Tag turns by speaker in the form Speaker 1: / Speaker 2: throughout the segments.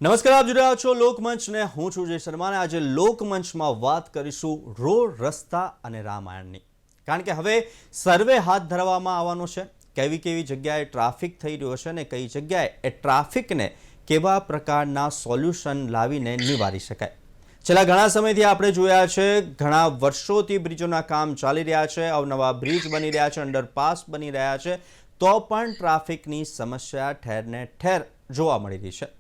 Speaker 1: નમસ્કાર, આપ જોઈ રહ્યા છો લોકમંચ ને હું છું જય શર્મા અને આજે લોકમંચમાં વાત કરીશું રોડ, રસ્તા અને રામાયણની. કારણ કે હવે સર્વે હાથ ધરવામાં આવવાનો છે. કેવી કેવી જગ્યાએ ટ્રાફિક થઈ રહ્યો છે અને કઈ જગ્યાએ એ ટ્રાફિકને કેવા પ્રકારના સોલ્યુશન લાવીને નિવારી શકાય. છેલ્લા ઘણા સમયથી આપણે જોયા છે, ઘણા વર્ષોથી બ્રિજોના કામ ચાલી રહ્યા છે, અવનવા બ્રિજ બની રહ્યા છે, અંડરપાસ બની રહ્યા છે, તો પણ ટ્રાફિકની સમસ્યા ઠેરને ઠેર જોવા મળી રહી છે.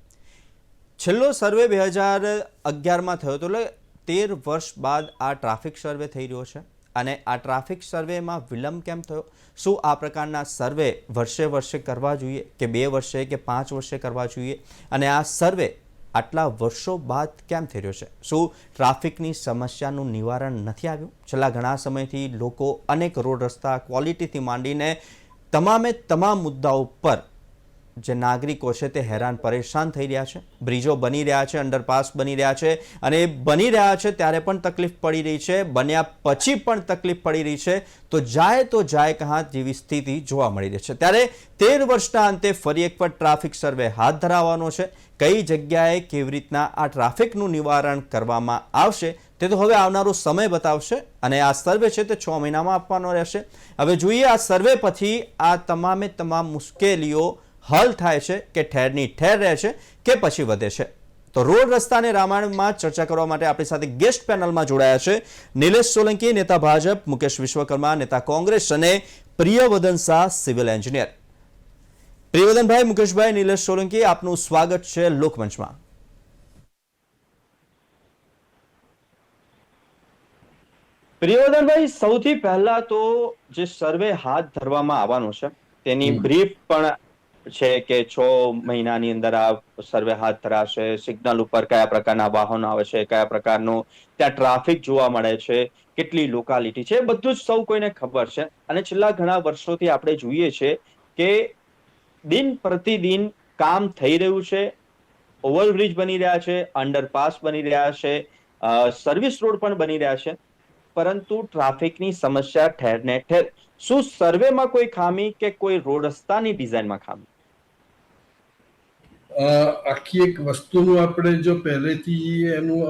Speaker 1: છેલ્લો સર્વે 2011માં થયો હતો, એટલે 13 વર્ષ બાદ આ ટ્રાફિક સર્વે થઈ રહ્યો છે. અને આ ટ્રાફિક સર્વેમાં વિલંબ કેમ થયો? શું આ પ્રકારના સર્વે વર્ષે વર્ષે કરવા જોઈએ કે 2 વર્ષે કે 5 વર્ષે કરવા જોઈએ? અને આ સર્વે આટલા વર્ષો બાદ કેમ થઈ રહ્યો છે? શું ટ્રાફિકની સમસ્યાનું નિવારણ નથી આવ્યું? છેલ્લા ઘણા સમયથી લોકો અનેક રોડ રસ્તા ક્વોલિટીથી માંડીને તમામ મુદ્દાઓ પર જે નાગરિકો છે તે હેરાન પરેશાન થઈ રહ્યા છે. બ્રિજો બની રહ્યા છે, અંડરપાસ બની રહ્યા છે, અને બની રહ્યા છે ત્યારે પણ તકલીફ પડી રહી છે, બન્યા પછી પણ તકલીફ પડી રહી છે. તો જાય કહાં જેવી સ્થિતિ જોવા મળી રહી છે. ત્યારે 13 વર્ષના અંતે ફરી એકવાર ટ્રાફિક સર્વે હાથ ધરાવવાનો છે. કઈ જગ્યાએ કેવી રીતના આ ટ્રાફિકનું નિવારણ કરવામાં આવશે તે તો હવે આવનારો સમય બતાવશે. અને આ સર્વે છે તે 6 મહિનામાં આપવાનો રહેશે. હવે જોઈએ આ સર્વે પછી આ તમામ મુશ્કેલીઓ હલ થાય છે કે ઠેરની ઠેર રહે છે કે પછી વધે છે. તો રોડ, રસ્તા અને રામાયણમાં ચર્ચા કરવા માટે આપણી સાથે ગેસ્ટ પેનલમાં જોડાયા છે નિલેશ સોલંકી, નેતા ભાજપ, મુકેશ વિશ્વકર્મા, નેતા કોંગ્રેસ, અને પ્રિયવદન શાહ, સિવિલ એન્જિનિયર. પ્રિયવદનભાઈ, મુકેશભાઈ, નિલેશ સોલંકી, આપનું સ્વાગત છે લોકમંચમાં. પ્રિયવદનભાઈ, સૌથી પહેલા તો જે સર્વે હાથ ધરવામાં આવવાનો છે તેની બ્રીફ પણ છે કે 6 મહિનાની અંદર આ સર્વે હાથ ધરાશે. સિગ્નલ ઉપર કયા પ્રકારના વાહનો આવે છે, કયા પ્રકારનું ત્યાં ટ્રાફિક જોવા મળે છે, કેટલી લોકાલિટી છે, બધું જ સૌ કોઈને ખબર છે. અને છેલ્લા ઘણા વર્ષોથી આપણે જોઈએ છે કે દિન પ્રતિદિન કામ થઈ રહ્યું છે. ઓવરબ્રિજ બની રહ્યા છે, અંડરપાસ બની રહ્યા છે, સર્વિસ રોડ પણ બની રહ્યા છે. પરંતુ ટ્રાફિકની સમસ્યા ઠેર ને ઠેર. શું સર્વેમાં કોઈ ખામી કે કોઈ રોડ રસ્તાની ડિઝાઇનમાં ખામી?
Speaker 2: આખી એક વસ્તુનું આપણે જો પહેલેથી એનું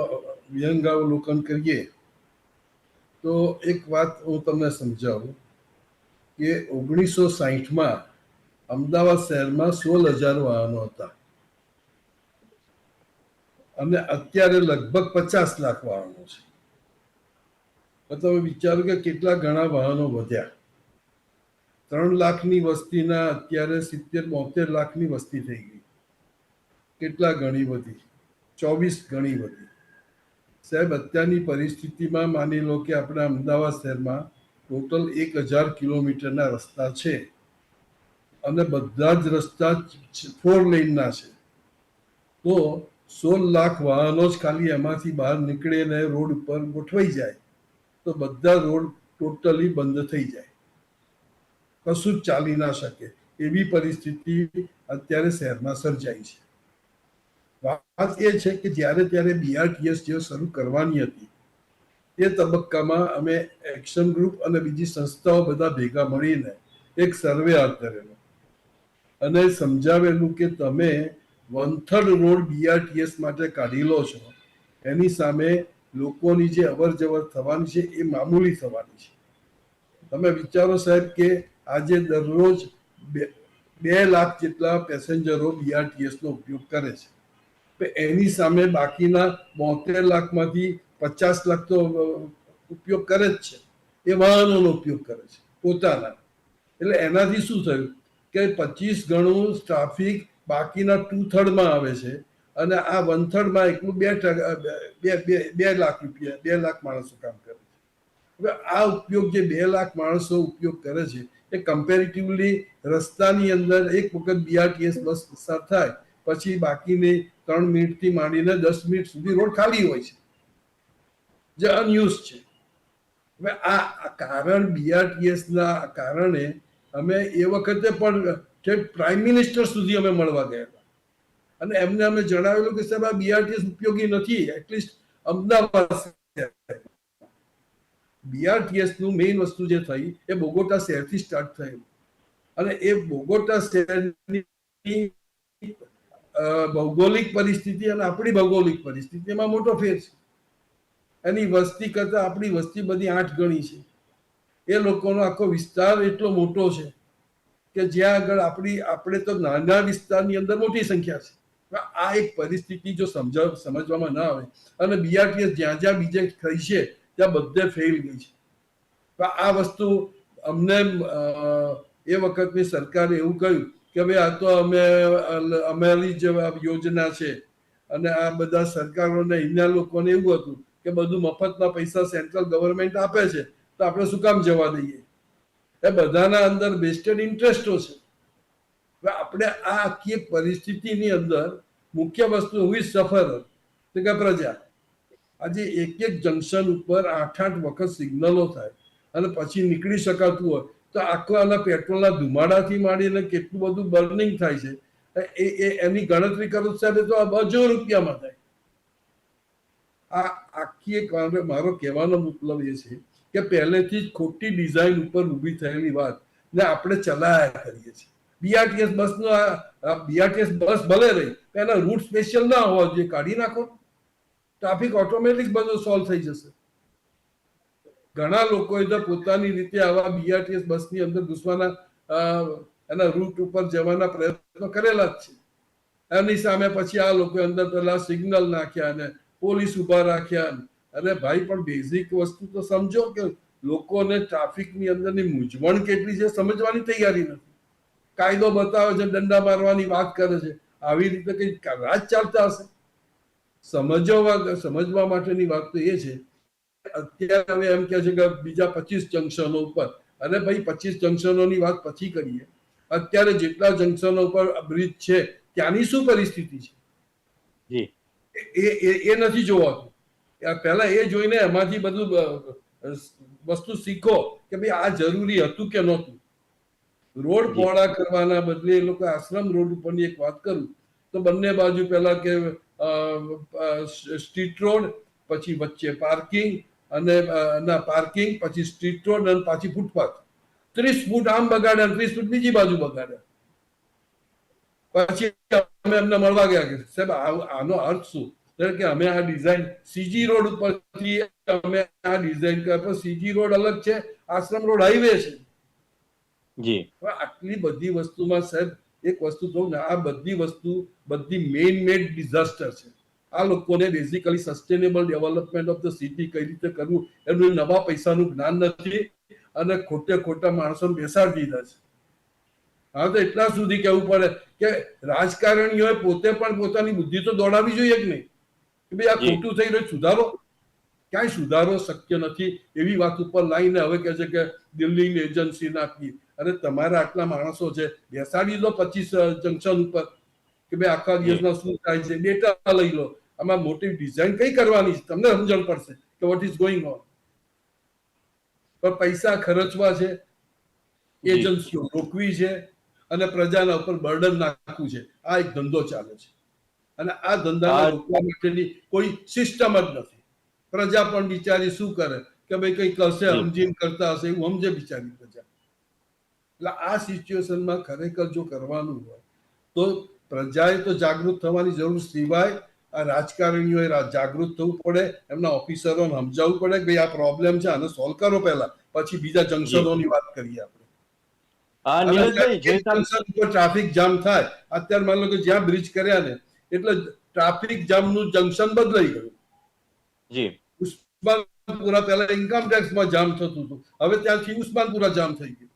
Speaker 2: વ્યંગાવલોકન કરીએ તો એક વાત હું તમને સમજાવું કે 1960માં અમદાવાદ શહેરમાં 16,000 વાહનો હતા અને અત્યારે લગભગ 50 લાખ વાહનો છે. તમે વિચારો કે કેટલા ઘણા વાહનો વધ્યા. 3 લાખની વસ્તીના અત્યારે 70-72 લાખની વસ્તી થઈ ગઈ. કેટલા ગણી વધી? 24 ગણી વધી. સાહેબ, અત્યારની પરિસ્થિતિમાં માની લો કે આપણા અમદાવાદ શહેરમાં ટોટલ 1,000 કિલોમીટરના રસ્તા છે અને બધા જ રસ્તા 4 લેનના છે. તો 16 લાખ વાહનો જ ખાલી એમાંથી બહાર નીકળે ને રોડ ઉપર ગોઠવાઈ જાય તો બધા રોડ ટોટલી બંધ થઈ જાય, કશું જ ચાલી ના શકે. એવી પરિસ્થિતિ અત્યારે શહેરમાં સર્જાઈ છે. વાત એ છે કે જ્યારે BRTS જે શરૂ કરવાની હતી તે તબક્કામાં અમે એક્શન ગ્રુપ અને બીજી સંસ્થાઓ બધા ભેગા મળીને એક સર્વે હાથ ધરેલો અને સમજાવેલું કે તમે 1/3 રોડ BRTS માટે કાઢી લો છો, એની સામે લોકોની જે અવર જવર થવાની છે એ મામૂલી થવાની છે. તમે વિચારો સાહેબ કે આજે દરરોજ 2 લાખ જેટલા પેસેન્જરો BRTS નો ઉપયોગ કરે છે. એની સામે બાકીના 72 લાખમાંથી 50 લાખ તો ઉપયોગ કરે જ છે, એ વાહનોનો ઉપયોગ કરે છે પોતાના. એટલે એનાથી શું થયું કે 25 ગણું ટ્રાફિક બાકીના 2/3 આવે છે અને આ 1/3 એટલું 2 લાખ રૂપિયા 2 લાખ માણસો કામ કરે છે. હવે આ ઉપયોગ જે 2 લાખ માણસો ઉપયોગ કરે છે એ કમ્પેરેટિવલી રસ્તાની અંદર એક વખત BRTS બસ પસાર થાય પછી બાકીની 3 મિનિટથી માંડીને 10 મિનિટ સુધી રોડ ખાલી હોય છે, જે અનયુઝ છે. હવે આ કારણ BRTS ના કારણે અમે એ વખતે પણ પ્રાઇમ મિનિસ્ટર સુધી અમે મળવા ગયા અને એમને અમે જણાવેલું કે સાહેબ આ BRTS ઉપયોગી નથી, એટલીસ્ટ અમદાવાદ. BRTS નું મેઇન વસ્તુ જે થઈ એ બોગોટા શહેરથી સ્ટાર્ટ થયું અને એ બોગોટા શહેરની ભૌગોલિક પરિસ્થિતિ અને આપણી ભૌગોલિક પરિસ્થિતિમાં મોટો ફેર છે. એની વસ્તી કરતા આપણી વસ્તી બધી 8 ગણી છે. એ લોકોનો આખો વિસ્તાર એટલો મોટો છે કે જ્યાં આગળ આપણે તો નાના વિસ્તારની અંદર મોટી સંખ્યા છે. આ એક પરિસ્થિતિ જો સમજવામાં ના આવે અને બીઆરટીએસ જ્યાં જ્યાં બીજે થઈ છે ત્યાં બધે ફેલ ગઈ છે. આ વસ્તુ અમને એ વખતની સરકારે એવું કહ્યું કે ભાઈ આ તો અમારી જે યોજના છે અને આ બધા સરકારોને અહીંના લોકોને એવું હતું કે બધું મફતના પૈસા સેન્ટ્રલ ગવર્મેન્ટ આપે છે તો આપણે શું કામ જવા દઈએ. એ બધાના અંદર વેસ્ટેડ ઇન્ટરેસ્ટો છે. આપણે આ આખી એક પરિસ્થિતિની અંદર મુખ્ય વસ્તુ હુઈ સફર કે પ્રજા. આજે એક જંકશન ઉપર 8 વખત સિગ્નલો થાય અને પછી નીકળી શકાતું હોય તો આખા પેટ્રોલના ધુમાડાથી માંડીને કેટલું બધું બર્નિંગ થાય છે એની ગણતરી કરું સાહેબ તો અબજો રૂપિયામાં થાય. આ આખી એક મારો કહેવાનો મતલબ એ છે કે પહેલેથી જ ખોટી ડિઝાઇન ઉપર ઊભી થયેલી વાત ને આપણે ચલાયા કરીએ છીએ. બીઆરટીએસ બસ ભલે રહી એના રૂટ સ્પેશિયલ ના હોવા જોઈએ, કાઢી નાખો, ટ્રાફિક ઓટોમેટિક બધું સોલ્વ થઈ જશે. ઘણા લોકોએ તો પોતાની રીતે આવા બીઆરટીએસ બસની અંદર ઘૂસવાના એના રૂટ ઉપર જવાના પ્રયત્નો કરેલા જ છે. એની સામે પછી આ લોકો અંદર પેલા સિગ્નલ નાખ્યા અને પોલીસ ઉભા રાખ્યા. અરે ભાઈ પણ બેઝિક વસ્તુ તો સમજો કે લોકોને ટ્રાફિકની અંદરની મૂંઝવણ કેટલી છે સમજવાની તૈયારી નથી. કાયદો બતાવે છે, દંડા મારવાની વાત કરે છે. આવી રીતે કઈ રાજ ચાલતા હશે? સમજવા માટેની વાત તો એ છે અત્યારે હવે એમ કે છે કે બીજા 25 જંકશનો ઉપર. અરે ભાઈ 25 જંકશનોની વાત પછી કરીએ. અત્યારે જેટલા જંકશનો ઉપર બ્રિજ છે ત્યાંની શું પરિસ્થિતિ છે એ નથી જોવાતું. પહેલા એ જોઈને એમાંથી બધું વસ્તુ શીખો કે ભાઈ આ જરૂરી હતું કે નહોતું. રોડ પહોળા કરવાના બદલે એ લોકો આશ્રમ રોડ ઉપરની એક વાત કરું તો બંને બાજુ પહેલા કે સ્ટ્રીટ રોડ, પછી વચ્ચે પાર્કિંગ અને પાર્કિંગ, પછી સ્ટ્રીટ રોડ અને પાછી ફૂટપાથ. 30 ફૂટ આમ બગાડ્યા, 30 ફૂટ બીજી બાજુ બગાડ્યા. પછી અમે એમને મળવા ગયા કે સાહેબ આનો અર્થ શું? કે અમે આ ડિઝાઇન સીજી રોડ ઉપરથી અમે આ ડિઝાઇન કર્યા. સીજી રોડ અલગ છે, આશ્રમ રોડ હાઈવે છે. આટલી બધી વસ્તુમાં સાહેબ એક વસ્તુ કહું ને, આ બધી વસ્તુ બધી મેન મેડ ડિઝાસ્ટર છે. આ લોકોને basically sustainable development of the city કઈ રીતે કરવું એનું નવા પૈસાનું જ્ઞાન નથી અને ખોટા માણસોને બેસાડી દીધા છે. હા, તો એટલા સુધી કહેવું પડે કે રાજકારણીઓએ પોતે પણ પોતાની બુદ્ધિ તો દોડાવવી જોઈએ કે નહીં કે ભાઈ આ ખોટું થઈ રહ્યું, સુધારો. ક્યાંય સુધારો શક્ય નથી. એવી વાત ઉપર લાઈને હવે કહે છે કે દિલ્હીની એજન્સી નાખી. અરે તમારા આટલા માણસો છે, બેસાડી દો 25 જંકશન ઉપર કે ભાઈ આખા દિવસના શું થાય છે, ડેટા લઈ લો. આમાં મોટી ડિઝાઇન કઈ કરવાની છે તમને સમજણ પડશે કે વોટ ઇઝ ગોઈંગ ઓન. પણ પૈસા ખર્ચવા છે, એજન્સીઓ રોકવી છે અને પ્રજાના ઉપર બર્ડન નાખવું છે. આ એક ધંધો ચાલે છે અને આ ધંધાને રોકવા માટેની કોઈ સિસ્ટમ જ નથી. પ્રજા પણ બિચારી શું કરે કે ભાઈ કઈ કરશે, સમજીને કરતા હશે એવું સમજે બિચારી પ્રજા. એટલે આ સિચ્યુએશનમાં ખરેખર જો કરવાનું હોય તો પ્રજાએ તો જાગૃત થવાની જરૂર, સિવાય આ રાજકારણીઓએ જાગૃત થવું પડે, એમના ઓફિસરોને સમજાવવું પડે કે ભાઈ આ પ્રોબ્લેમ છે, આને સોલ્વ કરો પહેલા, પછી બીજા જંકશનોની વાત કરીએ આપણે. ટ્રાફિક જામ થાય. અત્યારે માની લો કે જ્યાં બ્રિજ કર્યા ને એટલે ટ્રાફિક જામનું જંકશન બદલાઈ ગયું. ઉસ્માનપુરા પહેલા ઇન્કમ ટેક્સમાં જામ થતું હતું, હવે ત્યાંથી ઉસ્માનપુરા જામ થઈ ગયું.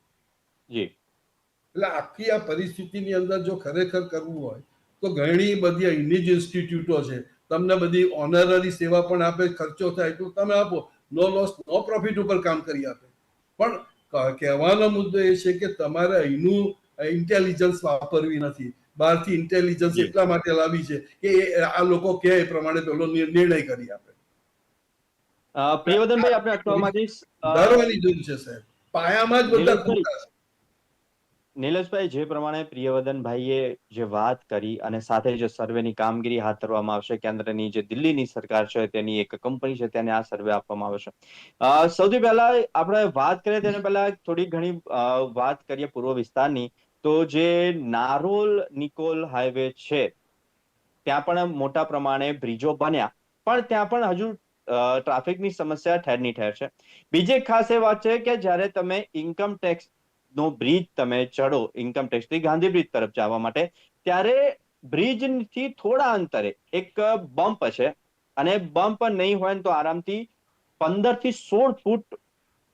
Speaker 2: એટલે આખી આ પરિસ્થિતિની અંદર જો ખરેખર કરવું હોય તો ઘણી બધી અહીંની જ ઇન્સ્ટિટ્યૂટો છે, તમને બધી ઓનરરી સેવા પણ આપે, ખર્ચો થાય તો તમે આપો, નો લોસ નો પ્રોફિટ ઉપર કામ કરી આપે. પણ કહેવાનો મુદ્દો એ છે કે તમારે અહીંનું ઇન્ટેલિજન્સ વાપરવી નથી. બહારથી ઇન્ટેલિજન્સ એટલા માટે લાવી છે કે આ લોકો કહે એ પ્રમાણે પેલો નિર્ણય કરી આપે.
Speaker 1: પ્રિયવર્ધનભાઈ, આપણે અટકવામાં
Speaker 2: સુધારવાની જરૂર છે સાહેબ. પાયામાં જ બધા ખોટા છે.
Speaker 1: નિલેશભાઈ, જે પ્રમાણે પ્રિયવર્ધનભાઈએ જે વાત કરી અને સાથે જે સર્વેની કામગીરી હાથ ધરવામાં આવશે, કેન્દ્રની જે દિલ્હીની સરકાર છે તેની એક કંપની છે તેને આ સર્વે આપવામાં આવે છે. સૌથી પહેલા આપણે વાત કરીએ તેને પહેલા થોડી ઘણી વાત કરીએ પૂર્વ વિસ્તારની. તો જે નારોલ નિકોલ હાઈવે છે ત્યાં પણ મોટા પ્રમાણે બ્રિજો બન્યા, પણ ત્યાં પણ હજુ ટ્રાફિકની સમસ્યા ઠેરની ઠેર છે. બીજી એક ખાસ એ વાત છે કે જ્યારે તમે ઇન્કમ ટેક્સ નો બ્રિજ તમે ચડો ઇન્કમ ટેક્સ થી ગાંધી બ્રિજ તરફ જવા માટે, ત્યારે બ્રિજ થી થોડા અંતરે એક બમ્પ છે, અને બમ્પ નહીં હોય તો આરામથી 15 થી 16 ફૂટ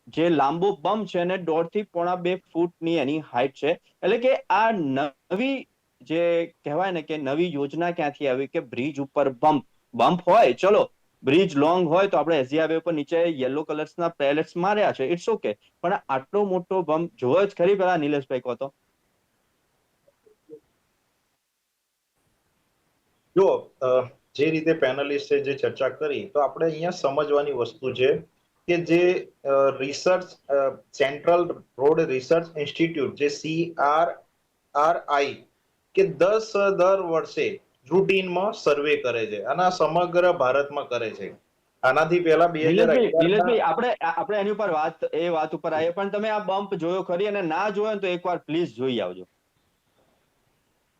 Speaker 1: જે લાંબો બમ્પ છે અને 1.5 થી 1.25 ફૂટની એની હાઈટ છે. એટલે કે આ નવી જે કહેવાય ને કે નવી યોજના ક્યાંથી આવી કે બ્રિજ ઉપર બમ્પ હોય, ચલો બ્રિજ લોંગ હોય તો આપણે એસજી હાઈવે પર નીચે યલો કલર્સના પેલેટ્સ માર્યા છે, ઇટ્સ ઓકે, પણ આટલો મોટો બમ્પ જોયો જ ખરી પેલા નિલેશભાઈ કહો તો.
Speaker 3: જો જે રીતે પેનલિસ્ટે જે ચર્ચા કરી, તો આપણે અહીંયા સમજવાની વસ્તુ છે કે જે research central road research institute જે CRRI કે દર વર્ષે રૂટીનમાં સર્વે કરે છે અને આ સમગ્ર ભારતમાં કરે છે. આનાથી પહેલા
Speaker 1: નિલેશભાઈ આપણે એની ઉપર વાત ઉપર આવીએ, પણ તમે આ બમ્પ જોયો ખરી? અને ના જોયો તો એકવાર પ્લીઝ જોઈ આવજો.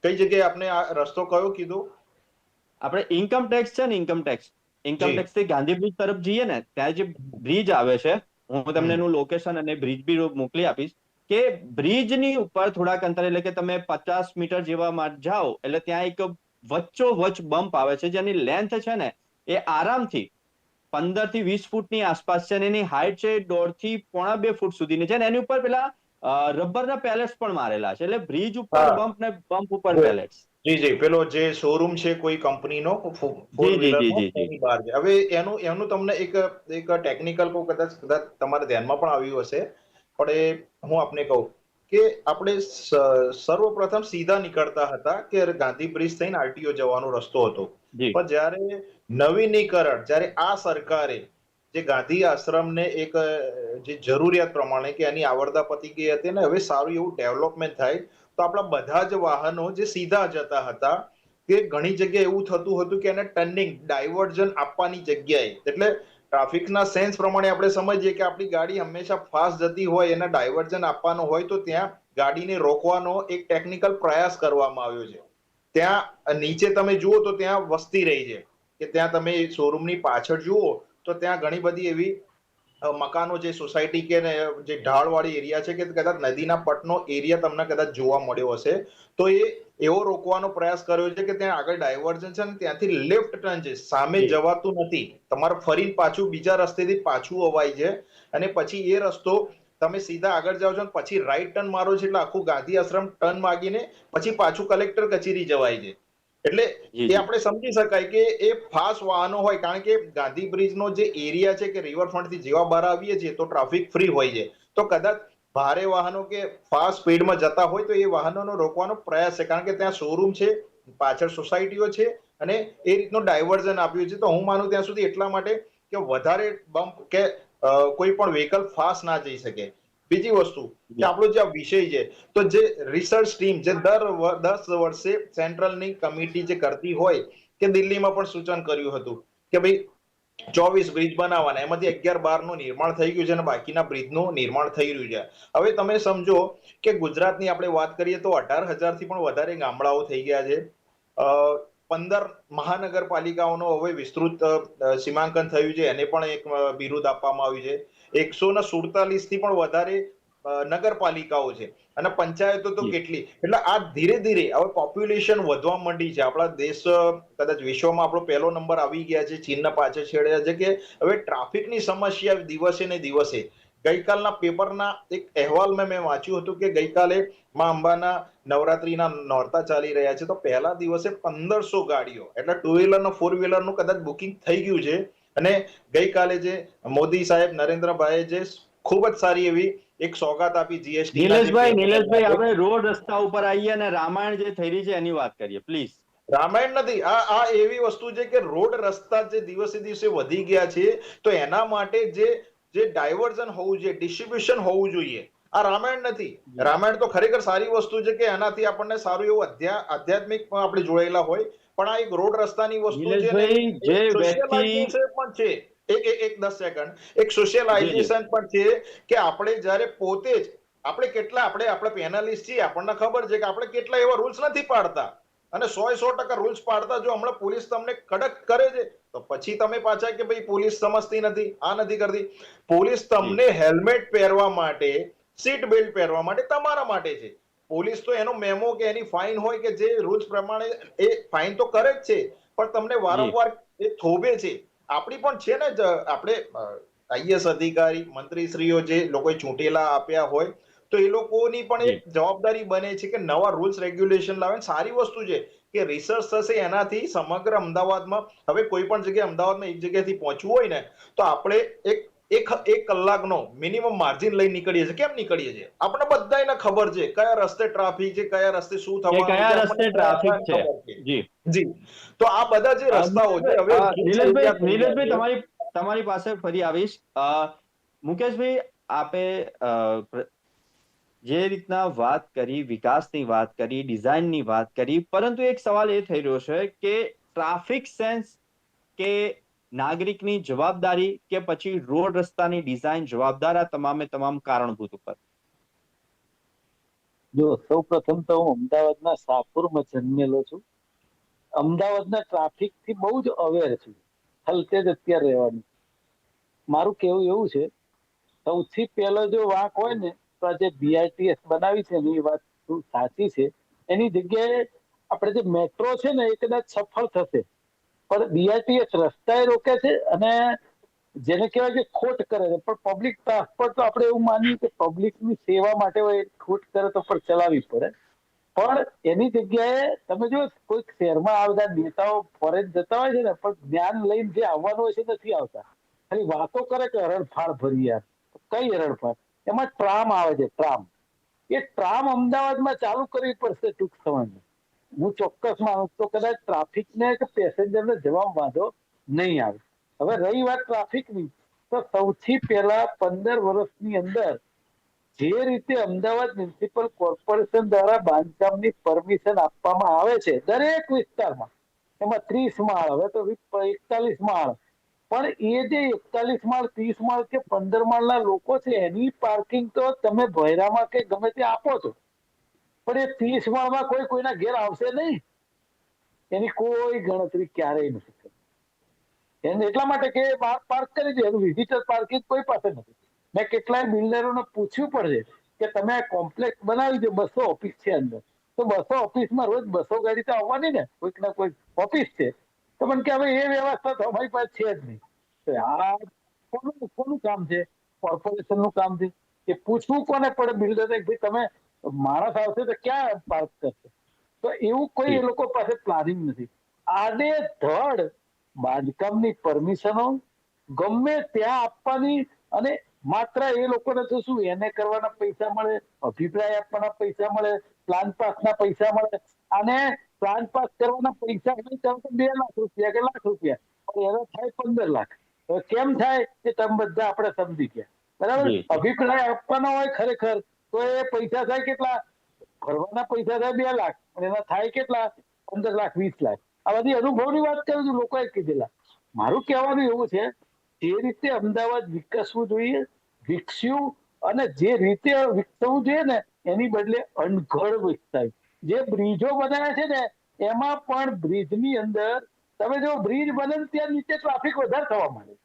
Speaker 3: કઈ જગ્યાએ આપણે આ રસ્તો કયો કીધો?
Speaker 1: આપણે ઇન્કમ ટેક્સ છે ને, ઇન્કમ ટેક્સ થી ગાંધી બ્રિજ તરફ જઈએ ને, ત્યાં જે બ્રિજ આવે છે, હું તમને એનું લોકેશન અને બ્રિજ બી મોકલી આપીશ, કે બ્રિજની ઉપર થોડાક અંતરે એટલે કે તમે 50 મીટર જેવા જાઓ એટલે ત્યાં એક વચ્ચોવચ્ચ બમ્પ આવે છે, જેની લેન્થ છે ને એ આરામથી 15 થી 20 ફૂટની આસપાસ છે, અને એની હાઈટ છે 1.5 થી 1.25 ફૂટ સુધીની છે, અને એની ઉપર પેલા રબરના પેલેટ્સ પણ મારેલા છે. એટલે બ્રિજ ઉપર બમ્પ ને બમ્પ ઉપર પેલેટ્સ.
Speaker 3: જી, પેલો જે શોરૂમ છે કોઈ કંપનીનો ફોર વ્હીલરનો, એની બહાર છે. હવે એનું તમને એક ટેકનિકલ કદાચ તમારા ધ્યાનમાં પણ આવ્યું હશે, પણ એ હું આપને કહું કે આપણે સર્વપ્રથમ સીધા નીકળતા હતા કે ગાંધી બ્રિજ થઈને આરટીઓ જવાનો રસ્તો હતો, પણ જ્યારે નવીનીકરણ, જ્યારે આ સરકારે જે ગાંધી આશ્રમને એક જે જરૂરિયાત પ્રમાણે કે એની આવરદા પતી ગઈ હતી ને હવે સારું એવું ડેવલપમેન્ટ થાય, તો આપણા બધા જ વાહનો જે સીધા જતા હતા, કે ઘણી જગ્યાએ એવું થતું હતું કે એને ટર્નિંગ ડાયવર્ઝન આપવાની જગ્યાએ, એટલે ટ્રાફિકના સેન્સ પ્રમાણે આપણે સમજીએ કે આપણી ગાડી હંમેશા ફાસ્ટ જતી હોય, એને ડાયવર્ઝન આપવાનો હોય તો ત્યાં ગાડીને રોકવાનો એક ટેકનિકલ પ્રયાસ કરવામાં આવ્યો છે. ત્યાં નીચે તમે જુઓ તો ત્યાં વસ્તી રહી છે, કે ત્યાં તમે શોરૂમની પાછળ જુઓ તો ત્યાં ઘણી બધી એવી મકાનો, જે સોસાયટી કે જે ઢાળવાળી એરિયા છે, કે કદાચ નદીના પટનો એરિયા તમને કદાચ જોવા મળ્યો હશે, તો એ એવો રોકવાનો પ્રયાસ કર્યો છે કે ત્યાં આગળ ડાયવર્ઝન છે ને ત્યાંથી લેફ્ટ ટર્ન છે, સામે જવાતું નથી, તમારે ફરીને પાછું બીજા રસ્તેથી પાછું અવાય છે, અને પછી એ રસ્તો તમે સીધા આગળ જાઓ છો પછી રાઈટ ટર્ન મારો છો એટલે આખું ગાંધી આશ્રમ ટર્ન માગીને પછી પાછું કલેક્ટર કચેરી જવાય છે. એટલે એ આપણે સમજી શકાય કે એ ફાસ્ટ વાહનો હોય, કારણ કે ગાંધી બ્રિજનો જે એરિયા છે કે રિવરફ્રન્ટથી જેવા બહાર આવીએ છીએ તો ટ્રાફિક ફ્રી હોય છે, તો કદાચ ભારે વાહનો કે ફાસ્ટ સ્પીડમાં જતા હોય તો એ વાહનોનો રોકવાનો પ્રયાસ છે, કારણ કે ત્યાં શોરૂમ છે, પાછળ સોસાયટીઓ છે, અને એ રીતનું ડાયવર્ઝન આપ્યું છે. તો હું માનું ત્યાં સુધી એટલા માટે કે વધારે બમ્પ કે કોઈ પણ વ્હીકલ ફાસ્ટ ના જઈ શકે. બીજી વસ્તુ કે આપણો જે વિષય છે, તો જે રિસર્ચ ટીમ જે દર 10 વર્ષે સેન્ટ્રલની કમિટી જે કરતી હોય, કે દિલ્હીમાં પણ સૂચન કર્યું હતું કે ભાઈ 24 બ્રિજ બનાવવાના, એમાંથી 11-12 નું નિર્માણ થઈ ગયું છે અને બાકીના બ્રિજનું નિર્માણ થઈ રહ્યું છે. હવે તમે સમજો કે ગુજરાતની આપણે વાત કરીએ તો 18,000 થી પણ વધારે ગામડાઓ થઈ ગયા છે. 15 મહાનગરપાલિકાઓનો હવે વિસ્તૃત સીમાંકન થયું છે, એને પણ એક બિરુદ આપવામાં આવ્યું છે. 147 થી પણ વધારે નગરપાલિકાઓ છે, અને પંચાયતો તો કેટલી. એટલે આ ધીરે ધીરે હવે પોપ્યુલેશન વધવા માંડી છે. આપણા દેશ કદાચ વિશ્વમાં આપણો પહેલો નંબર આવી ગયા છે, ચીનના પાછળ છેડ્યા છે, કે હવે ટ્રાફિકની સમસ્યા દિવસે ને દિવસે. ગઈકાલના પેપરના એક અહેવાલમાં મેં વાંચ્યું હતું કે ગઈકાલે માં અંબાના નવરાત્રીના નોરતા ચાલી રહ્યા છે, તો પહેલા દિવસે 1500 ગાડીઓ, એટલે ટુ વ્હીલર નો ફોર વ્હીલર નું કદાચ બુકિંગ થઈ ગયું છે. અને ગઈકાલે જે મોદી સાહેબ નરેન્દ્રભાઈ જે ખૂબ જ સારી એવી એક સોગાત આપી જીએસટી.
Speaker 1: નિલેશભાઈ આપણે રોડ રસ્તા ઉપર આવીએ અને રામાયણ જે થઈ રહી છે એની વાત કરીએ પ્લીઝ.
Speaker 3: રામાયણ નથી, આ એવી વસ્તુ છે કે રોડ રસ્તા જે દિવસે દિવસે વધી ગયા છે, તો એના માટે જે ડાયવર્ઝન હોવું જોઈએ, ડિસ્ટ્રીબ્યુશન હોવું જોઈએ, આ રામાયણ નથી. રામાયણ તો ખરેખર સારી વસ્તુ છે કે એનાથી આપણને સારું એવું આધ્યાત્મિક આપણે જોડાયેલા હોય, પણ આ એક રોડ રસ્તાની વસ્તુ છે ને સોશિયલાઇઝેશન પણ છે. એક 10 સેકન્ડ, એક સોશિયલાઇઝેશન પણ છે કે આપણે જ્યારે પોતે જ આપણે કેટલા આપણે પેનલિસ્ટ છીએ, આપણને ખબર છે કે આપણે કેટલા એવા રૂલ્સ નથી પાડતા અને 100% રૂલ્સ પાડતા જો હમણાં પોલીસ તમને કડક કરે છે તો પછી તમે પાછા કે ભાઈ પોલીસ સમજતી નથી, આ નથી કરતી. પોલીસ તમને હેલ્મેટ પહેરવા માટે, સીટ બેલ્ટ પહેરવા માટે તમારા માટે છે. પોલીસ તો એનો મેમો કે એની ફાઇન હોય કે જે રૂલ્સ પ્રમાણે એ ફાઇન તો કરે જ છે, પણ તમને વારંવાર એ થોભે છે. આપણી પણ છે ને આપણે આઈએસ અધિકારી, મંત્રીશ્રીઓ જે લોકોએ ચૂંટેલા આપ્યા હોય તો એ લોકોની પણ એક જવાબદારી બને છે કે નવા રૂલ્સ રેગ્યુલેશન લાવે. સારી વસ્તુ છે કે રિસર્ચ થશે, એનાથી સમગ્ર અમદાવાદમાં હવે કોઈ પણ જગ્યાએ અમદાવાદમાં એક જગ્યાએથી પહોંચવું હોય ને તો આપણે એક કલાકનો મિનિમમ માર્જિન લઈ નીકળીએ છીએ. કેમ નીકળીએ છીએ? આપણે બધાને ખબર છે કયા રસ્તે ટ્રાફિક છે, કયા રસ્તે શું થવાનું છે,
Speaker 4: કયા રસ્તે ટ્રાફિક છે. જી
Speaker 3: જી. તો આ બધા જે રસ્તાઓ છે હવે
Speaker 4: નીલેશભાઈ તમારી પાસે ફરી આવીશ. મુકેશભાઈ, આપે જે રીતના વાત કરી, વિકાસની વાત કરી, ડિઝાઇનની વાત કરી, પરંતુ એક સવાલ એ થઈ રહ્યો છે કે ટ્રાફિક સેન્સ કે નાગરિકની જવાબદારી કે પછી રોડ રસ્તાની ડિઝાઇન જવાબદાર આ તમામે તમામ કારણભૂત ઉપર?
Speaker 5: જો સૌ પ્રથમ તો હું અમદાવાદના શાહપુરમાં જન્મેલો છું. અમદાવાદના ટ્રાફિક થી બહુ જ અવેર છું. હલતે જ અત્યારે રહેવાનું. મારું કેવું એવું છે, સૌથી પહેલો જો વાંક હોય ને તો આ જે BRTS બનાવી છે એની વાત સાચી છે. એની જગ્યાએ આપણે જે મેટ્રો છે ને એ કદાચ સફળ થશે, પણ BRTS રસ્તાએ રોકે છે અને જેને કહેવાય કે ખોટ કરે છે. પણ પબ્લિક ટ્રાન્સપોર્ટ તો આપણે એવું માનીએ કે પબ્લિકની સેવા માટે હોય, ખોટ કરે તો પણ ચલાવવી પડે. પણ એની જગ્યાએ તમે જો કોઈક શહેરમાં આવતા નેતાઓ ફોરેન જતા હોય છે ને, પણ જ્ઞાન લઈને જે આવવાનું હોય છે નથી આવતા, ખાલી વાતો કરે કે હરણફાળ ભરી. યાર કઈ હરણફાળ? એમાં ટ્રામ આવે છે, ટ્રામ. એ ટ્રામ અમદાવાદમાં ચાલુ કરવી પડશે ટૂંક સમયમાં. હું ચોક્કસ માનું તો કદાચ ટ્રાફિકને કે પેસેન્જરને જવાબ વાંધો નહીં આવે. હવે રહી વાત ટ્રાફિકની, તો સૌથી પહેલા 15 વર્ષની અંદર જે રીતે અમદાવાદ મ્યુનિસિપલ કોર્પોરેશન દ્વારા બાંધકામની પરમિશન આપવામાં આવે છે દરેક વિસ્તારમાં, એમાં 30 માળ, હવે તો 41 માળ, પણ એ જે 41 માળ, 30 માળ કે 15 માળના લોકો છે એની પાર્કિંગ તો તમે ભોયરામાં કે ગમે તે આપો છો, પણ એ 30 માળમાં કોઈના ઘેર આવશે નહીં. એની કોઈ ગણતરી ક્યારેય નથી કરી. એને એટલા માટે કે બહાર પાર્ક કરી દે, વિઝિટર પાર્કિંગ કોઈ પાસે નથી. મેં કેટલાય બિલ્ડરોને પૂછ્યું પડે કે તમે આ કોમ્પ્લેક્સ બનાવી દો, 200 ઓફિસ છે અંદર, તો 200 ઓફિસમાં રોજ 200 ગાડી તો આવવાની ને, કોઈક ના કોઈક ઓફિસ છે. તો મને કે હવે એ વ્યવસ્થા તો અમારી પાસે છે જ નહીં. તો આ કોનું કામ છે? કોર્પોરેશનનું કામ છે. એ પૂછવું કોને પડે બિલ્ડરને, ભાઈ તમે માણસ આવશે તો ક્યાં પાર્ક કરશે? તો એવું કોઈ એ લોકો પાસે પ્લાનિંગ નથી. આડે ધડ બાંધકામની પરમિશનો ગમે ત્યાં આપવાની, અને માત્ર એ લોકોને તો શું, એને કરવાના પૈસા મળે, અભિપ્રાય આપવાના પૈસા મળે, પ્લાન પાસના પૈસા મળે. અને પ્લાન પાસ કરવાના પૈસા 2 લાખ રૂપિયા કે લાખ રૂપિયા, એનો થાય 15 લાખ. હવે કેમ થાય એ તમે બધા આપણે સમજી ગયા, બરાબર? અભિપ્રાય આપવાનો હોય ખરેખર તો એ પૈસા થાય કેટલા? ભરવાના પૈસા થાય 2 લાખ, અને એના થાય કેટલા? 15 લાખ, 20 લાખ. આ બધી અનુભવની વાત કરું છું, લોકોએ કીધેલા. મારું કહેવાનું એવું છે, જે રીતે અમદાવાદ વિકસવું જોઈએ વિકસ્યું, અને જે રીતે વિકસવું જોઈએ ને એની બદલે અણઘડ વિકસાય. જે બ્રિજો બનાવ્યા છે ને એમાં પણ બ્રિજની અંદર તમે જો બ્રિજ બને ત્યાં નીચે ટ્રાફિક વધારે થવા માંડે.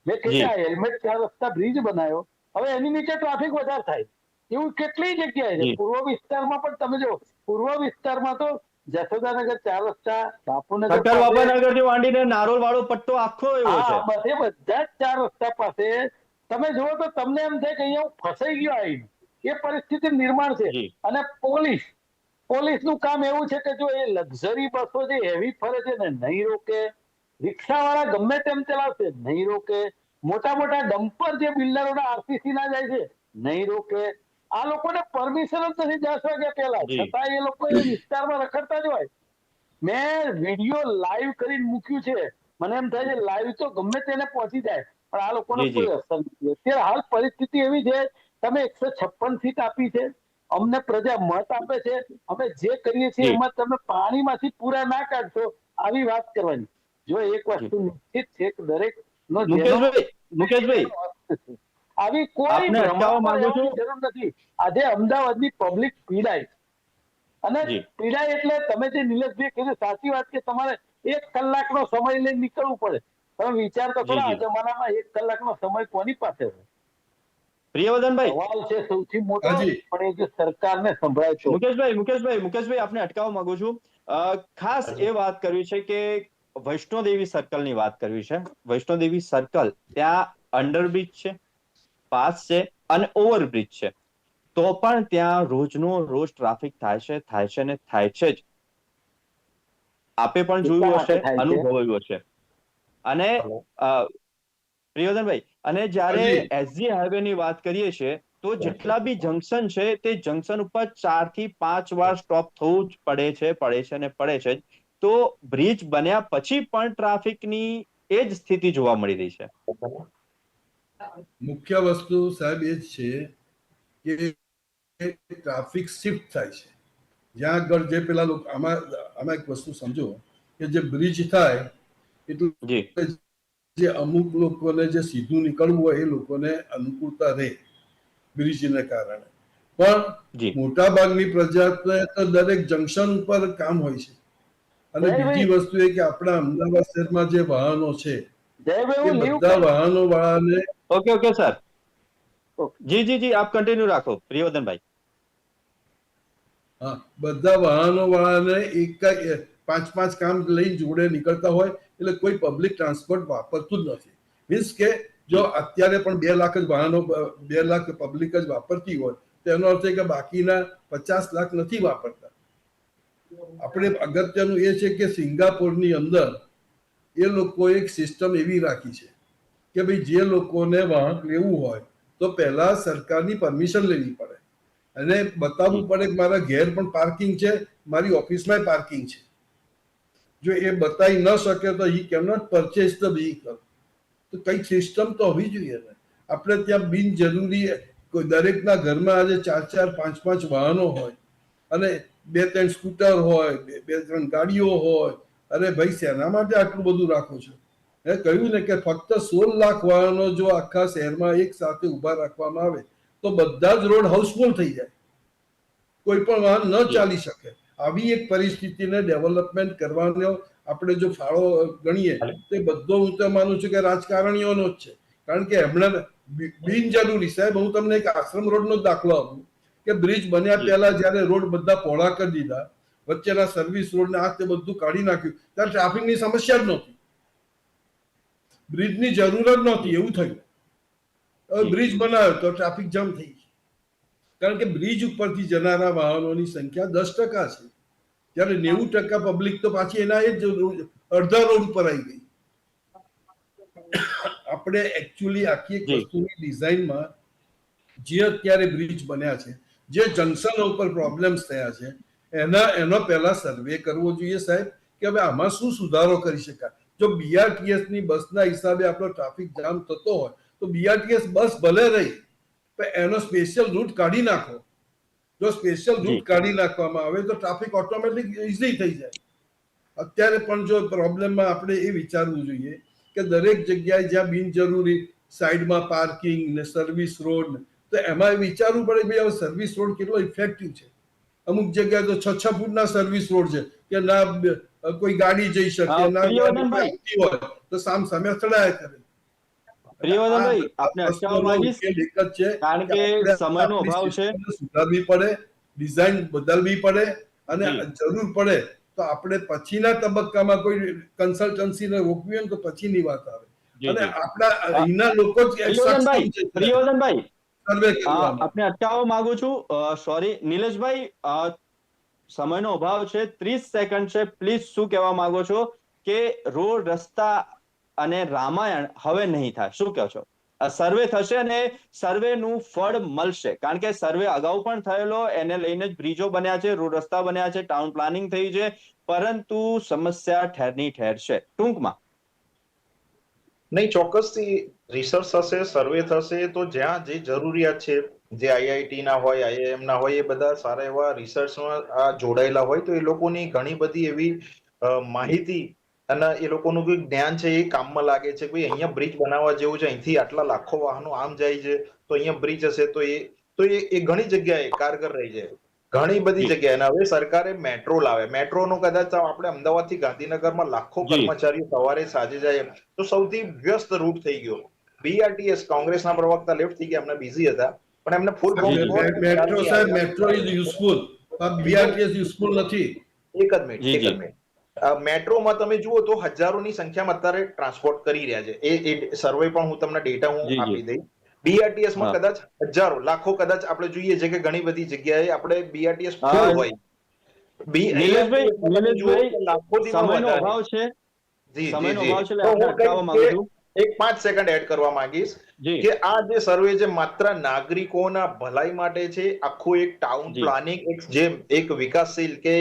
Speaker 5: મેં કેટલા હેલ્મેટ 4 રસ્તા બ્રિજ બનાવ્યો, હવે એની નીચે ટ્રાફિક વધારે થાય. એવું કેટલી જગ્યાએ છે. પૂર્વ વિસ્તારમાં પણ તમે જો, પૂર્વ વિસ્તારમાં તો જશોદાનગર 4 રસ્તા, બાપુનગર
Speaker 4: થી માંડીને નારોલ વાળો પટ્ટો આખો એવો છે.
Speaker 5: બધે બધા જ 4 રસ્તા પાસે તમે જુઓ તો તમને એમ થાય કે અહીંયા હું ફસાઈ ગયો આવીને. એ પરિસ્થિતિ નિર્માણ છે. અને પોલીસનું કામ એવું છે કે જો એ લક્ઝરી બસો જે હેવી ફરે છે ને નહીં રોકે, રિક્ષાવાળા ગમે તેમ ચલાવશે નહીં રોકે, મોટા મોટા ડમ્પર જે બિલ્ડરોના RCC ના જાય છે નહીં રોકે. આ લોકોને પરમિશન જ નથી 10 વાગ્યા પહેલા, છતાં એ લોકો એ વિસ્તારમાં રખડતા જ હોય. મેં વિડીયો લાઈવ કરીને મૂક્યું છે. મને એમ થાય છે લાઈવ તો ગમે તેને પહોંચી જાય, પણ આ લોકોને કોઈ અસર નથી. અત્યારે હાલ પરિસ્થિતિ એવી છે, તમે 156 સીટ આપી છે, અમને પ્રજા મત આપે છે, અમે જે કરીએ છીએ એમાં તમે પાણીમાંથી પૂરા ના કાઢશો, આવી વાત કરવાની. જો એક વસ્તુ નિશ્ચિત છે કે દરેક નો
Speaker 4: મુકેશભાઈ
Speaker 5: આવી કોઈ જરૂર નથી. આજે અમદાવાદની પબ્લિક પીડાય. અને
Speaker 4: જી.
Speaker 5: પીડાય એટલે તમે જે નિલેશભાઈ કીધું સાચી વાત કે તમારે 1 કલાકનો સમય લઈને નીકળવું પડે. તમે વિચાર તો
Speaker 4: જી,
Speaker 5: કરો
Speaker 4: જી.
Speaker 5: આ જમાનામાં 1 કલાકનો સમય કોની પાસે છે?
Speaker 4: પ્રિયવદનભાઈ,
Speaker 5: સવાલ છે સૌથી મોટો,
Speaker 2: હાજી
Speaker 5: પણ એ જે સરકારને સંભળાય તો.
Speaker 4: મુકેશભાઈ આપને અટકાવવા માંગુ છું. ખાસ
Speaker 3: હાજી.
Speaker 4: એ વાત કરવી છે કે વૈષ્ણોદેવી સર્કલની વાત કરવી છે. વૈષ્ણોદેવી સર્કલ ત્યાં અંડરબ્રિજ છે, પાસ છે અને ઓવરબ્રિજ છે. તો પણ ત્યાં રોજનો રોજ ટ્રાફિક થાય છે ને થાય છે જ. આપે પણ
Speaker 5: એટલા
Speaker 4: જોયું
Speaker 5: માટે
Speaker 4: હશે,
Speaker 5: થાય છે.
Speaker 4: અનુભવ્યું હશે. અને
Speaker 3: હલો.
Speaker 4: અ, પ્રિયવદનભાઈ, અને જ્યારે
Speaker 2: હાજી
Speaker 4: એસજી હાઈવે ની વાત કરીએ છીએ તો જેટલા બી જંકશન છે તે જંકશન ઉપર 4 થી 5 વાર સ્ટોપ થવું જ પડે છે. તો બ્રિજ બન્યા પછી પણ ટ્રાફિકની એ જ સ્થિતિ જોવા મળી રહી છે.
Speaker 2: મુખ્ય વસ્તુ સાહેબ એ જ છે કે ટ્રાફિક શિફ્ટ થાય છે. જ્યાં આગળ જે પેલા લોકો આમાં એક વસ્તુ સમજો કે જે બ્રિજ થાય એટલે
Speaker 4: જી.
Speaker 2: જે અમુક લોકોને જે સીધું નીકળવું હોય એ લોકોને અનુકૂળતા રહે બ્રિજને કારણે, પણ
Speaker 4: જી.
Speaker 2: મોટા ભાગની પ્રજાને તો દરેક જંકશન ઉપર કામ હોય છે. અને બીજી
Speaker 5: જયભાઈ,
Speaker 2: વસ્તુ એ કે આપણા અમદાવાદ શહેરમાં જે વાહનો છે
Speaker 5: જયભાઈ
Speaker 2: એ
Speaker 5: હું લીવ
Speaker 2: બધા
Speaker 5: કરું.
Speaker 2: વાહનો વાળાને
Speaker 4: ઓકે સર.
Speaker 5: ઓકે.
Speaker 4: જી, આપ કન્ટિન્યુ રાખો પ્રિયવદનભાઈ.
Speaker 2: હા, બધા વાહનો વાળાને એક 5 કામ લઈને જોડે નીકળતા હોય એટલે કોઈ પબ્લિક ટ્રાન્સપોર્ટ વાપરતું જ નથી. મીન્સ કે જો અત્યારે પણ 2 લાખ જ વાહનો 2 લાખ પબ્લિક જ વાપરતી હોય તો એનો અર્થ એ કે બાકીના 50 લાખ નથી વાપરતા. આપણે અગત્યનું એ છે કે સિંગાપોરની અંદર એ લોકોએ એક સિસ્ટમ એવી રાખી છે કે ભાઈ જે લોકોને વાહન લેવું હોય તો પહેલા સરકારની પરમિશન લેવી પડે અને બતાવવું પડે કે મારા ઘેર પણ પાર્કિંગ છે, મારી ઓફિસમાં પાર્કિંગ છે. જો એ બતાવી ન શકે તો he can not purchase the vehicle. તો કઈક સિસ્ટમ તો હોવી જોઈએ ને. આપણે ત્યાં બિનજરૂરી કોઈ દરેકના ઘરમાં આજે 4 5 વાહનો હોય અને 2 3 સ્કૂટર હોય, 2 3 ગાડીઓ હોય. અરે ભાઈ શેના માટે આટલું બધું રાખો છો? મેં કહ્યું ને કે ફક્ત 16 લાખ વાહનો જો આખા શહેરમાં એક સાથે ઉભા રાખવામાં આવે તો બધા જ રોડ હાઉસફુલ થઈ જાય, કોઈ પણ વાહન ન ચાલી શકે. આવી એક પરિસ્થિતિને ડેવલપમેન્ટ કરવાનો આપણે જો ફાળો ગણીએ તો એ બધો હું તો માનું છું કે રાજકારણીઓનો જ છે. કારણ કે એમણે બિનજરૂરી, સાહેબ હું તમને એક આશ્રમ રોડનો જ દાખલો આપું કે બ્રિજ બન્યા પહેલા જ્યારે રોડ બધા પહોળા કરી દીધા, વચ્ચેના સર્વિસ રોડ ને આ તે બધું કાઢી નાખ્યું ત્યારે ટ્રાફિકની સમસ્યા જ નહોતી, બ્રિજની જરૂર જ નહોતી. એવું થયું હવે બ્રિજ બનાવ્યો તો ટ્રાફિક જામ થઈ ગઈ, કારણ કે બ્રિજ ઉપરથી જનારા વાહનોની સંખ્યા 10% છે, જ્યારે 90% પબ્લિક તો પાછી એના એ જ અડધા રોડ ઉપર આવી ગઈ. આપણે એકચ્યુઅલી આખી એક વસ્તુની ડિઝાઇનમાં જે અત્યારે બ્રિજ બન્યા છે, જે જંકશનો ઉપર પ્રોબ્લેમ્સ થયા છે, એનો પહેલા સર્વે કરવો જોઈએ સાહેબ કે હવે આમાં શું સુધારો કરી શકાય. જો BRTS ની બસના હિસાબે આપણો ટ્રાફિક જામ થતો હોય તો BRTS બસ ભલે રહી પણ એનો સ્પેશિયલ રૂટ કાઢી નાખો. જો સ્પેશિયલ રૂટ કાઢી નાખવામાં આવે તો ટ્રાફિક ઓટોમેટિક ઇઝી થઈ જાય. અત્યારે પણ જો પ્રોબ્લેમમાં આપણે એ વિચારવું જોઈએ કે દરેક જગ્યાએ જ્યાં બિનજરૂરી સાઈડમાં પાર્કિંગ ને સર્વિસ રોડ, તો એમાં વિચારવું પડે ભાઈ હવે સર્વિસ રોડ કેટલો ઇફેક્ટિવ છે. અમુક જગ્યાએ તો 6 ફૂટના સર્વિસ રોડ છે કે ના કોઈ ગાડી જઈ શકે, ના ગાડી આવતી હોય તો સામે અથડાયા કરે.
Speaker 4: પ્રિયવદનભાઈ, આપને અટકાવવા માંગીશ કારણ કે સમયનો અભાવ છે.
Speaker 2: સુધારવી પડે, ડિઝાઇન બદલવી પડે અને જરૂર પડે તો આપણે પછીના તબક્કામાં કોઈ કન્સલ્ટન્સીને રોકવી હોય તો પછીની વાત આવે. અને આપણા અહીંના લોકો જ સક્ષમ છે
Speaker 4: પ્રિયવદનભાઈ,
Speaker 2: સર્વે કરવામાં.
Speaker 4: આપને અટકાવવા માંગુ છું. સોરી નિલેશભાઈ, સમયનો અભાવ છે, 30 સેકન્ડ છે. પ્લીઝ શું કહેવા માંગો છો કે રોડ, રસ્તા અને રામાયણ હવે નહીં થાય, શું કહો છો? સર્વે થશે અને સર્વેનું ફળ મળશે, કારણ કે સર્વે અગાઉ પણ થયેલો, એને લઈને જ બ્રિજો બન્યા છે, રોડ રસ્તા બન્યા છે, ટાઉન પ્લાનિંગ થઈ છે, પરંતુ સમસ્યા ઠેરની ઠેર છે. ટૂંકમાં
Speaker 3: નહીં, ચોક્કસથી રિસર્ચ થશે, સર્વે થશે તો જ્યાં જે જરૂરિયાત છે, જે IIT ના હોય, IIM ના હોય, એ બધા સારા એવા રિસર્ચમાં જોડાયેલા હોય તો એ લોકોની ઘણી બધી એવી માહિતી અને એ લોકોનું કોઈ જ્ઞાન છે એ કામમાં લાગે છે. ભાઈ અહીંયા બ્રિજ બનાવવા જેવું છે, અહીંથી આટલા લાખો વાહનો આમ જાય છે તો અહીંયા બ્રિજ હશે તો એ ઘણી જગ્યાએ કારગર રહી જાય. ઘણી બધી
Speaker 4: જી.
Speaker 3: જગ્યાએ. અને હવે સરકારે મેટ્રો લાવે. મેટ્રોનો કદાચ આપણે અમદાવાદથી ગાંધીનગરમાં લાખો
Speaker 4: જી.
Speaker 3: કર્મચારીઓ સવારે સાંજે જાય તો સૌથી વ્યસ્ત રૂટ થઈ ગયો. BRTS કોંગ્રેસના પ્રવક્તા લેફ્ટ થઈ ગયા, એમના બિઝી હતા, પણ એમને ફૂલ
Speaker 2: મેટ્રો સાહેબ, metro is useful, BRTS useful નથી.
Speaker 3: એક જ મિનિટ,
Speaker 4: જી,
Speaker 3: એક જ
Speaker 4: જી.
Speaker 3: મિનિટ. મેટ્રોમાં તમે જુઓ તો હજારોની સંખ્યામાં અત્યારે ટ્રાન્સપોર્ટ કરી રહ્યા છે. એ સર્વે પણ હું તમને ડેટા
Speaker 4: જી, જી.
Speaker 3: આપી દઈશ. BRTS માં
Speaker 4: હા.
Speaker 3: કદાચ હજારો લાખો કદાચ આપણે જોઈએ છે કે ઘણી બધી જગ્યાએ આપણે BRTS
Speaker 4: હા.
Speaker 3: ફૂલ હોય.
Speaker 4: નિલેશભાઈ,
Speaker 3: તમે જુઓ તો લાખોથી પણ
Speaker 4: સમયનો
Speaker 3: વધારે.
Speaker 4: અભાવ છે,
Speaker 3: જી, જી,
Speaker 4: સમયનો
Speaker 3: જી.
Speaker 4: અભાવ છે એટલે
Speaker 3: તો
Speaker 4: આપણે
Speaker 3: હું
Speaker 4: અટકાવવા
Speaker 3: કંઈક
Speaker 4: માંગુ છું.
Speaker 3: એક 5 સેકન્ડ એડ કરવા માંગીશ
Speaker 4: જી.
Speaker 3: કે આ જે સર્વે જે માત્ર નાગરિકોના ભલાઈ માટે છે, આખું એક ટાઉન
Speaker 4: જી.
Speaker 3: પ્લાનિંગ એક વિકાસશીલ કે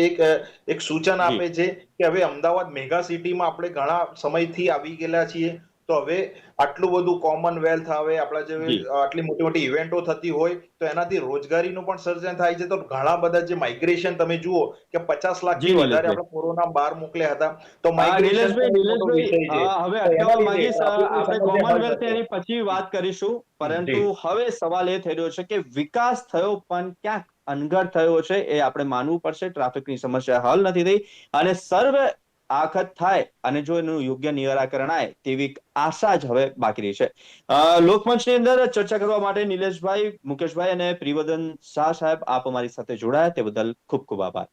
Speaker 3: એક સૂચન
Speaker 4: જી.
Speaker 3: આપે છે કે હવે અમદાવાદ મેગા સિટીમાં આપણે ઘણા સમયથી આવી ગયેલા છીએ, તો હવે આટલું બધું કોમનવેલ્થ આવે, આપણા જે
Speaker 4: જી.
Speaker 3: આટલી મોટી મોટી ઇવેન્ટો થતી હોય તો એનાથી રોજગારીનું પણ સર્જન થાય છે. તો ઘણા બધા જે માઇગ્રેશન તમે જુઓ કે 50 લાખથી
Speaker 4: જી,
Speaker 3: વધારે
Speaker 4: નિલેશભાઈ.
Speaker 3: આપણે કોરોના બહાર મોકલ્યા હતા, તો
Speaker 4: હા,
Speaker 3: માઇગ્રેશન
Speaker 4: નિલેશભાઈ,
Speaker 3: વિષય છે.
Speaker 4: હવે
Speaker 3: તો એના
Speaker 4: અટકાવવા
Speaker 3: લીધે
Speaker 4: માંગીશ.
Speaker 3: ટ્રાફિકની
Speaker 4: આપણે
Speaker 3: સમસ્યા હલ
Speaker 4: કોમનવેલ્થ
Speaker 3: થશે.
Speaker 4: એની પછી વાત કરીશું, પરંતુ
Speaker 3: જી.
Speaker 4: હવે સવાલ એ થઈ રહ્યો છે કે વિકાસ થયો પણ ક્યાંક અનગઢ થયો છે, એ આપણે માનવું પડશે. ટ્રાફિકની સમસ્યા હલ નથી થઈ અને સર્વે આખત થાય અને જો એનું યોગ્ય નિરાકરણ આવે તેવી એક આશા જ હવે બાકી રહી છે. લોકમંચની અંદર ચર્ચા કરવા માટે નિલેશભાઈ, મુકેશભાઈ અને પ્રિવર્ધન શાહ સાહેબ, આપ અમારી સાથે જોડાયા તે બદલ ખૂબ ખૂબ આભાર.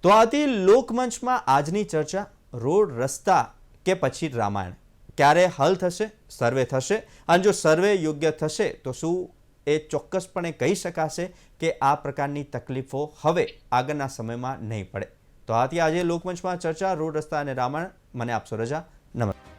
Speaker 1: તો આ હતી લોકમંચમાં આજની ચર્ચા. રોડ, રસ્તા કે પછી રામાયણ, ક્યારે હલ થશે? સર્વે થશે, અને જો સર્વે યોગ્ય થશે તો શું એ ચોક્કસપણે કહી શકાશે કે આ પ્રકારની તકલીફો હવે આગળના સમયમાં નહીં પડે? તો આ હતી આજે લોકમંચમાં ચર્ચા, રોડ, રસ્તા અને રામાયણ. મને આપશો રજા. નમસ્કાર.